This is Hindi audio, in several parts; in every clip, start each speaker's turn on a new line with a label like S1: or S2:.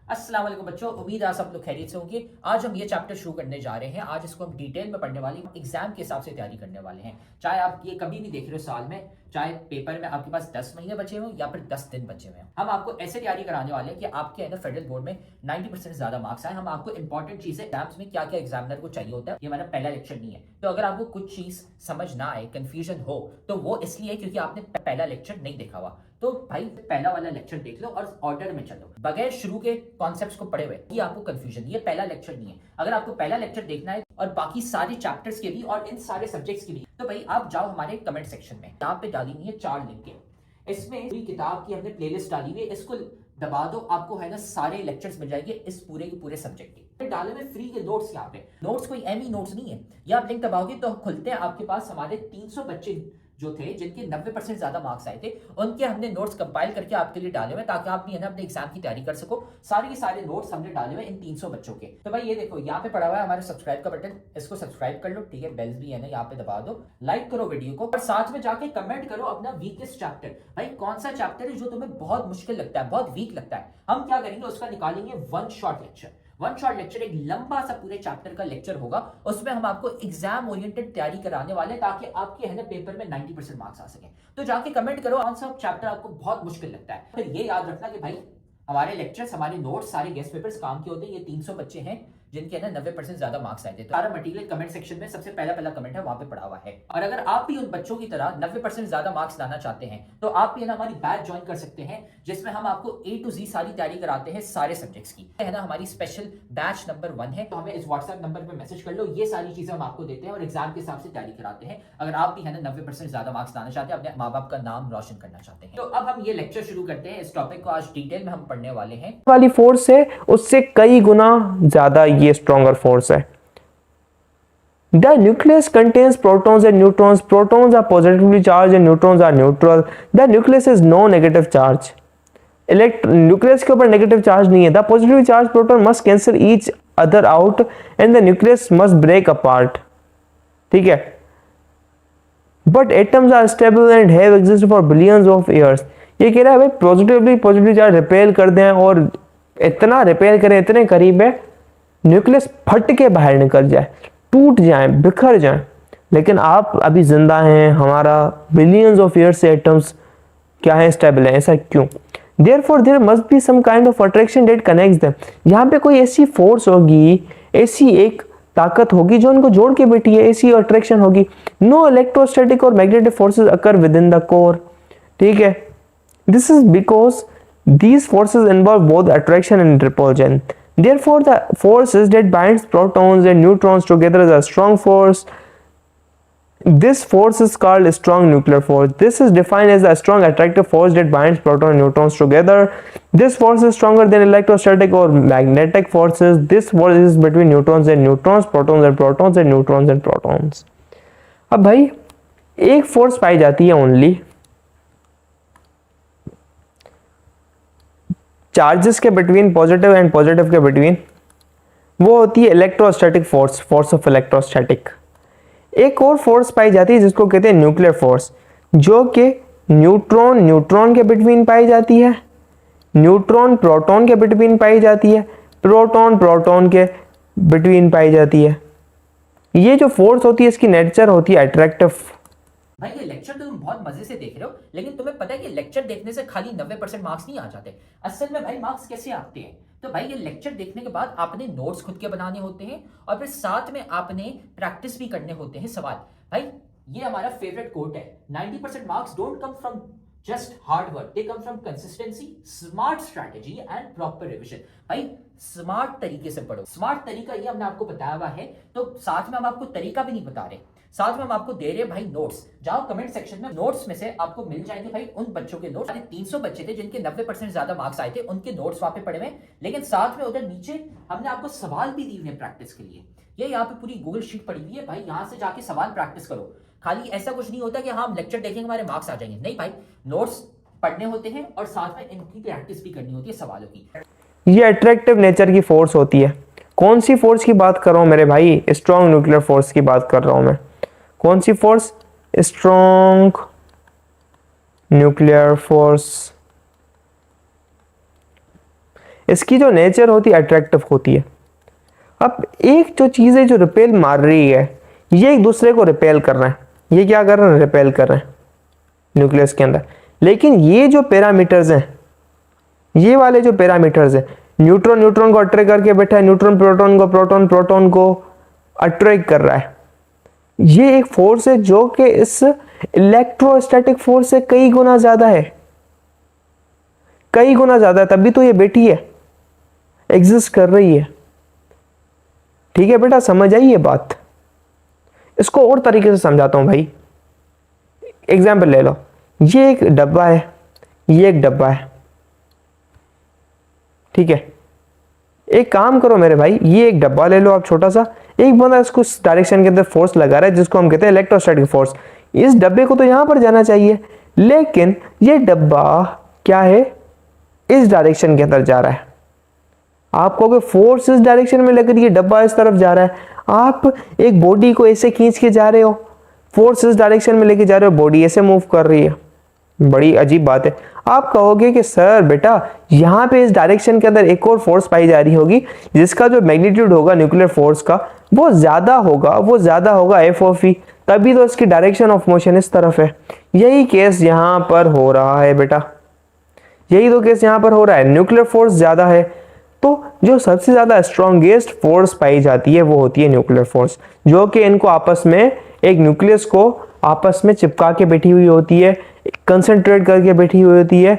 S1: अस्सलाम वालेकुम बच्चों, उम्मीद है सब लोग खैरियत से होंगे। आज हम ये चैप्टर शुरू करने जा रहे हैं। आज इसको हम डिटेल में पढ़ने वाले हैं, एग्जाम के हिसाब से तैयारी करने वाले हैं। चाहे आप ये कभी भी देख रहे हो साल में, चाहे पेपर में आपके पास 10 महीने बचे हुए या फिर 10 दिन बचे हुए हैं, हम आपको ऐसे तैयारी कराने वाले हैं कि आपके है ना फेडरल बोर्ड में 90% से ज्यादा मार्क्स आए। हम आपको इंपॉर्टेंट चीजें एग्जाम्स में क्या क्या एग्जामिनर को चाहिए होता है, ये हमारा पहला लेक्चर नहीं है। तो अगर आपको कुछ चीज समझ ना आए, कंफ्यूजन हो, तो वो इसलिए क्योंकि आपने पहला लेक्चर नहीं देखा हुआ। तो भाई पहला वाला लेक्चर देख लो और ऑर्डर में चलो, बगैर शुरू के कॉन्सेप्ट्स को पढ़े हुए ये आपको कंफ्यूजन, ये पहला लेक्चर नहीं है। अगर आपको पहला लेक्चर देखना है और बाकी सारे चैप्टर्स के भी और इन सारे सब्जेक्ट्स के भी, तो भाई आप जाओ हमारे कमेंट सेक्शन में, यहाँ पे डाली हुई है 4 लिंक। इसमें पूरी किताब की हमने प्लेलिस्ट डाली हुई है, इसको दबा दो, आपको है ना सारे लेक्चर्स मिल जाएंगे इस पूरे के पूरे सब्जेक्ट के। डाले में फ्री के नोट्स, यहाँ पे नोट्स कोई एमी नोट्स नहीं है। ये आप लिंक दबाओगे तो खुलते हैं, आपके पास हमारे 300 बच्चे जो थे जिनके 90% ज्यादा मार्क्स आए थे, उनके हमने नोट्स कंपाइल करके आपके लिए डाले हुए ताकि आप भी है ना अपने एग्जाम की तैयारी कर सको। सारे के सारे नोट्स हमने डाले हुए इन 300 बच्चों के। तो भाई ये देखो यहाँ पे पड़ा हुआ है हमारे सब्सक्राइब का बटन, इसको सब्सक्राइब कर लो, ठीक है। बेल्स भी है ना यहाँ पे दबा दो, लाइक करो वीडियो को और साथ में जाके कमेंट करो अपना वीकेस्ट चैप्टर। भाई कौन सा चैप्टर है जो तुम्हें बहुत मुश्किल लगता है, बहुत वीक लगता है, हम क्या करेंगे उसका निकालेंगे one shot lecture. One shot lecture एक लंबा सा पूरे चैप्टर का लेक्चर होगा, उसमें हम आपको एग्जाम ओरिएंटेड तैयारी कराने वाले हैं ताकि आपके है ना पेपर में 90% मार्क्स आ सके। तो जाके कमेंट करो कौन सा चैप्टर आपको बहुत मुश्किल लगता है। फिर ये याद रखना कि भाई हमारे लेक्चर्स, हमारे नोट्स, सारे गेस्ट पेपर्स काम के होते हैं। ये 300 बच्चे हैं जिनके ना 90% ज्यादा मार्क्स आए थे। तो सारा मटेरियल कमेंट सेक्शन में सबसे पहला कमेंट है, वहां पे पड़ा हुआ है। और अगर आप भी उन बच्चों की तरह 90% ज्यादा मार्क्स लाना चाहते हैं तो आप भी ना हमारी बैच ज्वाइन कर सकते हैं, जिसमें हम आपको A to Z सारी तैयारी कराते हैं सारे सब्जेक्ट्स की, है ना। हमारी स्पेशल बैच नंबर 1 है, तो हमें इस व्हाट्सएप नंबर पर मैसेज कर लो। ये सारी चीजें हम आपको देते हैं और एग्जाम के हिसाब से तैयारी कराते हैं। अगर आप भी है ना 90% ज्यादा मार्क्स लाना चाहते हैं, अपने माँ बाप का नाम रोशन करना चाहते हैं। तो अब हम ये लेक्चर शुरू करते हैं। इस टॉपिक को आज डिटेल में हम पढ़ने वाले हैं।
S2: वाली फोर्स है उससे कई गुना ज्यादा ये स्ट्रॉन्गर फोर्स है। The nucleus contains protons and neutrons. Protons are positively charged and neutrons are neutral. The nucleus is no negative charge. Nucleus के ऊपर नेगेटिव चार्ज नहीं है। The positively charge proton must cancel each other out and the nucleus must break apart. ठीक है, but atoms are stable and have existed for billions of years. ये कह रहा है भाई पॉजिटिवली चार्ज रिपेल कर दें और इतना रिपेल करें, इतने करीब है न्यूक्लियस फट के बाहर निकल जाए, टूट जाए, बिखर जाए, लेकिन आप अभी जिंदा हैं। हमारा बिलियंस ऑफ ईयर्स से एटम्स क्या है, स्टेबल है। ऐसा क्यों? Therefore there must be some kind of attraction that connects them. यहाँ पे कोई ऐसी फोर्स होगी, ऐसी एक ताकत होगी जो उनको जोड़ के बैठी है, ऐसी अट्रैक्शन होगी। नो इलेक्ट्रोस्टैटिक और magnetic forces occur with in the core. ठीक है, this is because these forces involve both attraction and repulsion. Therefore the forces that binds protons and neutrons together is a strong force. This force is called strong nuclear force. This is defined as a strong attractive force that binds protons and neutrons together. This force is stronger than electrostatic or magnetic forces. This force is between neutrons and neutrons, protons and protons, and neutrons and protons. अब भाई एक फोर्स पाई जाती है ओनली चार्जेस के बिटवीन, पॉजिटिव एंड पॉजिटिव के बिटवीन, वो होती है electrostatic force, force of electrostatic. एक और फोर्स पाई जाती है जिसको कहते हैं न्यूक्लियर फोर्स, जो कि न्यूट्रॉन के बिटवीन पाई जाती है, न्यूट्रॉन प्रोटॉन के बिटवीन पाई जाती है, प्रोटॉन के बिटवीन पाई जाती है। ये जो फोर्स होती है इसकी नेचर होती है अट्रैक्टिव।
S1: भाई ये लेक्चर तो तुम बहुत मजे से देख रहे हो, लेकिन तुम्हें पता है कि लेक्चर देखने से खाली 90% मार्क्स नहीं आ जाते। असल में भाई मार्क्स कैसे आते हैं? तो भाई ये लेक्चर देखने के बाद आपने नोट्स खुद के बनाने होते हैं और फिर साथ में आपने प्रैक्टिस भी करने होते हैं सवाल। भाई ये हमारा फेवरेट कोट है, 90% marks don't come from just hard work, they come from consistency, smart strategy and proper revision. भाई स्मार्ट तरीके से पढ़ो। स्मार्ट तरीका ये हमने आपको बताया हुआ है, तो साथ में हम आपको तरीका भी नहीं बता रहे, साथ में हम आपको दे रहे हैं भाई नोट्स। जाओ कमेंट सेक्शन में, नोट्स में से आपको मिल जाएंगे भाई उन बच्चों के नोट्स। 300 बच्चे थे जिनके 90% ज्यादा मार्क्स आए थे, उनके नोट्स वहां पे पड़े हुए, लेकिन साथ में उधर नीचे हमने आपको सवाल भी दिए हुए प्रैक्टिस के लिए। ये यहाँ पे पूरी गूगल शीट पड़ी हुई है भाई, यहाँ से जाके सवाल प्रैक्टिस करो। खाली ऐसा कुछ नहीं होता कि हाँ हम लेक्चर देखेंगे हमारे मार्क्स आ जाएंगे, नहीं भाई, नोट्स पढ़ने होते हैं और साथ में इनकी प्रैक्टिस भी करनी होती है सवालों की।
S2: ये अट्रैक्टिव नेचर की फोर्स होती है। कौन सी फोर्स की बात कर रहा हूं मेरे भाई? स्ट्रॉन्ग न्यूक्लियर फोर्स की बात कर रहा हूं मैं। कौन सी फोर्स? Strong nuclear force. इसकी जो नेचर होती है अट्रैक्टिव होती है। अब एक जो चीज़ है जो रिपेल मार रही है, ये एक दूसरे को रिपेल कर रहे हैं। ये क्या कर रहे हैं? रिपेल कर रहे हैं न्यूक्लियस के अंदर। लेकिन ये जो पैरामीटर्स हैं, ये वाले जो पैरामीटर्स हैं, न्यूट्रॉन न्यूट्रॉन को अट्रैक्ट करके बैठा है, न्यूट्रॉन प्रोटॉन को, प्रोटॉन प्रोटॉन को अट्रैक्ट कर रहा है। ये एक फोर्स है जो कि इस इलेक्ट्रोस्टैटिक फोर्स से कई गुना ज्यादा है, कई गुना ज्यादा है। तभी तो ये बैठी है, एग्जिस्ट कर रही है। ठीक है बेटा, समझ आई ये बात? इसको और तरीके से समझाता हूं भाई। एग्जाम्पल ले लो, ये एक डब्बा है, ये एक डब्बा है, ठीक है। एक काम करो मेरे भाई, ये एक डब्बा ले लो आप छोटा सा, एक बंदा इसको इस डायरेक्शन के अंदर फोर्स लगा रहा है जिसको हम कहते हैं इलेक्ट्रोस्टैटिक फोर्स। इस डब्बे को तो यहां पर जाना चाहिए, लेकिन ये डब्बा क्या है, इस डायरेक्शन के अंदर जा रहा है। आप कहोगे फोर्स इस डायरेक्शन में लग रही है, डब्बा इस तरफ जा रहा है। आप एक बॉडी को ऐसे खींच के जा रहे हो, फोर्स इस डायरेक्शन में लेके जा रहे हो, बॉडी ऐसे मूव कर रही है। बड़ी अजीब बात है। आप कहोगे कि सर बेटा यहाँ पे इस डायरेक्शन के अंदर एक और फोर्स पाई जा रही होगी जिसका जो मैग्नीट्यूड होगा न्यूक्लियर फोर्स का वो ज्यादा होगा, वो ज्यादा होगा एफ ऑफ ई, तभी तो इसकी डायरेक्शन ऑफ मोशन इस तरफ है। यही केस यहाँ पर हो रहा है बेटा, यही तो केस यहाँ पर हो रहा है। न्यूक्लियर फोर्स ज्यादा है, तो जो सबसे ज्यादा स्ट्रॉन्गेस्ट फोर्स पाई जाती है वो होती है न्यूक्लियर फोर्स, जो कि इनको आपस में, एक न्यूक्लियस को आपस में चिपका के बैठी हुई होती है, कंसंट्रेट करके बैठी हुई होती है,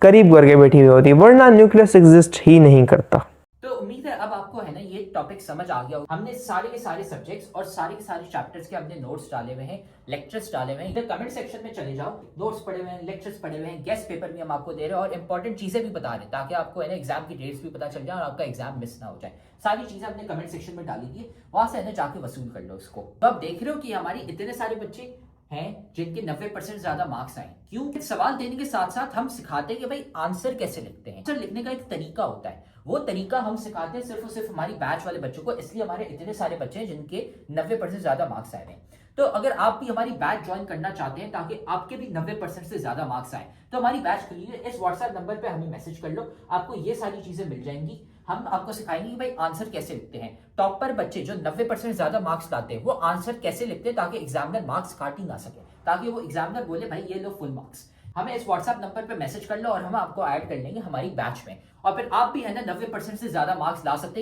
S2: करीब करके बैठी हुई होती है, वरना न्यूक्लियस एग्जिस्ट ही नहीं करता।
S1: तो उम्मीद है अब आपको है ना ये टॉपिक समझ आ गया। हमने सारे के सारे सब्जेक्ट्स और सारे के सारे चैप्टर्स के हमने नोट्स डाले हुए हैं, लेक्चर्स डाले हुए हैं। इधर कमेंट सेक्शन में चले जाओ, नोट्स पढ़े हुए हैं, लेक्चर्स पढ़े हुए हैं, गेस्ट पेपर भी हम आपको दे रहे हैं और इंपॉर्टेंट चीजें भी बता रहे हैं ताकि आपको है ना एग्जाम की डेट्स भी पता चल जाए और आपका एग्जाम मिस ना हो जाए। सारी चीजें हमने कमेंट सेक्शन में डाली थी, वहां से है ना जाके वसूल कर लो इसको। तो आप देख रहे हो कि हमारी इतने सारे बच्चे हैं जिनके 90% ज्यादा मार्क्स आए। क्यों? सवाल देने के साथ साथ हम सिखाते हैं कि भाई आंसर कैसे लिखते हैं। आंसर लिखने का एक तरीका होता है, वो तरीका हम सिखाते हैं सिर्फ और सिर्फ हमारी बैच वाले बच्चों को, इसलिए हमारे इतने सारे बच्चे हैं जिनके 90% ज्यादा मार्क्स आए हैं। तो अगर आप भी हमारी बैच ज्वाइन करना चाहते हैं ताकि आपके भी 90% से ज्यादा मार्क्स आए, तो हमारी बैच के लिए इस व्हाट्सएप नंबर पे हमें मैसेज कर लो, आपको ये सारी चीजें मिल जाएंगी। हम आपको सिखाएंगे कि भाई आंसर कैसे लिखते हैं। टॉपर बच्चे जो 90% ज्यादा मार्क्स लाते हैं वो आंसर कैसे लिखते हैं ताकि एग्जामिनर मार्क्स काट ही ना सके, ताकि वो एग्जामिनर बोले भाई ये लो फुल मार्क्स। हमें इस व्हाट्सएप नंबर पे मैसेज कर लो और हम आपको ऐड कर लेंगे हमारी बैच में, और फिर आप भी है ना 90% से ज्यादा मार्क्स ला सकते हैं।